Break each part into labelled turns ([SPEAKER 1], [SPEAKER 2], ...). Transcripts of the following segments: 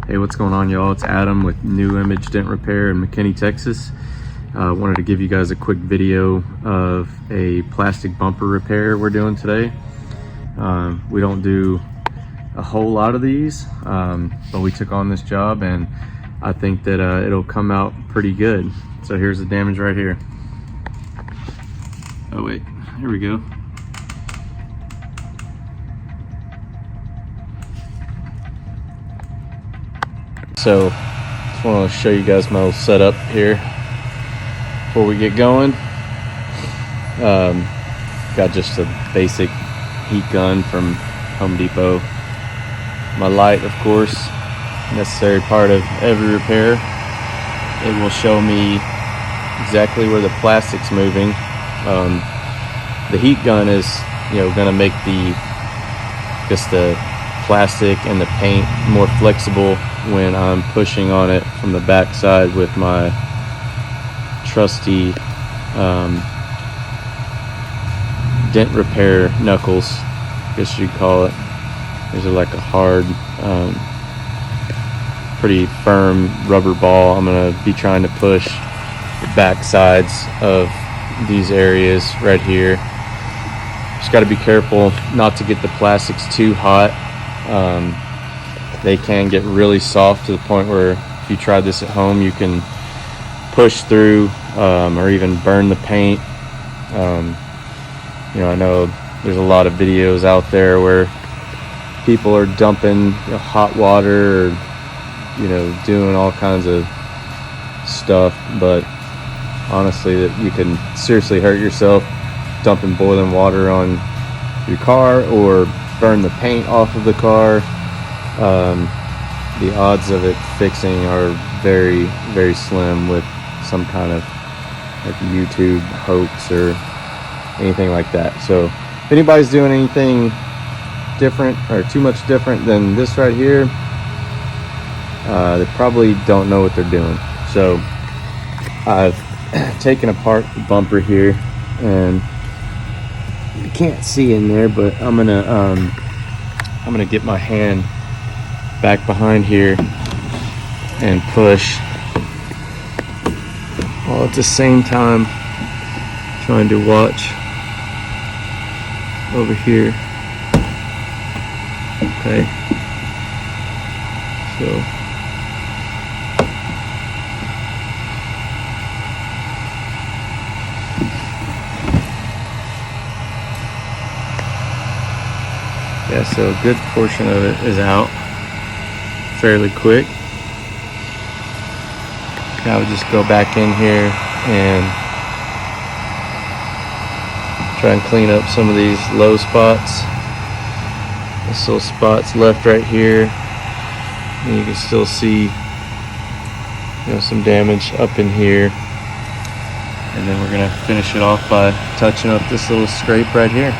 [SPEAKER 1] Hey, what's going on, y'all? It's Adam with New Image Dent Repair in McKinney, Texas. Wanted to give you guys a quick video of a plastic bumper repair we're doing today. We don't do a whole lot of these, but we took on this job and I think that it'll come out pretty good. So here's the damage right here. Oh wait, here we go. So just want to show you guys my little setup here before we get going. Got just a basic heat gun from Home Depot. My light, of course, necessary part of every repair. It will show me exactly where the plastic's moving. The heat gun is, going to make the plastic and the paint more flexible when I'm pushing on it from the back side with my trusty dent repair knuckles, I guess you'd call it. These are like a hard, pretty firm rubber ball. I'm gonna be trying to push the back sides of these areas right here. Just got to be careful not to get the plastics too hot. They can get really soft to the point where if you try this at home, you can push through or even burn the paint. I know there's a lot of videos out there where people are dumping hot water or doing all kinds of stuff, but honestly, that you can seriously hurt yourself dumping boiling water on your car or burn the paint off of the car. The odds of it fixing are very, very slim with some kind of like YouTube hoax or anything like that. So if anybody's doing anything different or too much different than this right here, they probably don't know what they're doing. So I've taken apart the bumper here, and you can't see in there, but I'm gonna get my hand back behind here and push, while at the same time trying to watch over here. Okay, so yeah, so a good portion of it is out fairly quick. Now we just go back in here and try and clean up some of these low spots. This little spot's left right here, and you can still see some damage up in here. And then we're gonna finish it off by touching up this little scrape right here.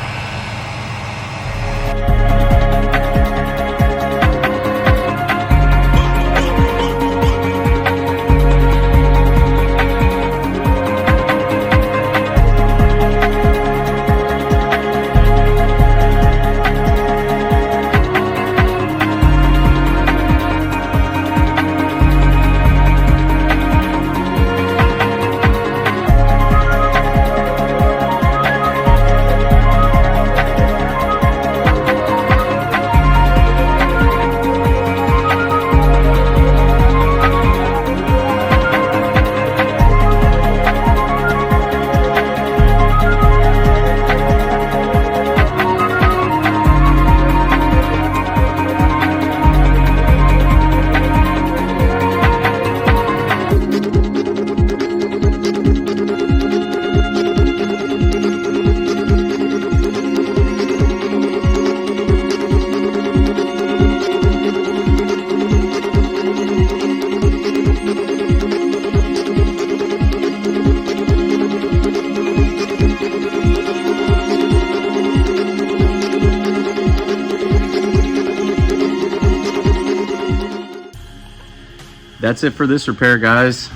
[SPEAKER 1] That's it for this repair, guys.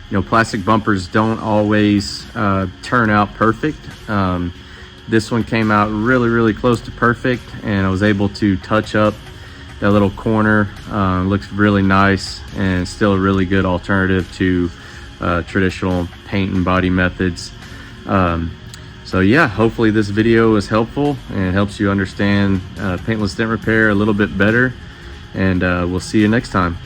[SPEAKER 1] Plastic bumpers don't always turn out perfect. This one came out really close to perfect, and I was able to touch up that little corner looks really nice, and still a really good alternative to traditional paint and body methods. So yeah, hopefully this video was helpful and helps you understand paintless dent repair a little bit better, and we'll see you next time.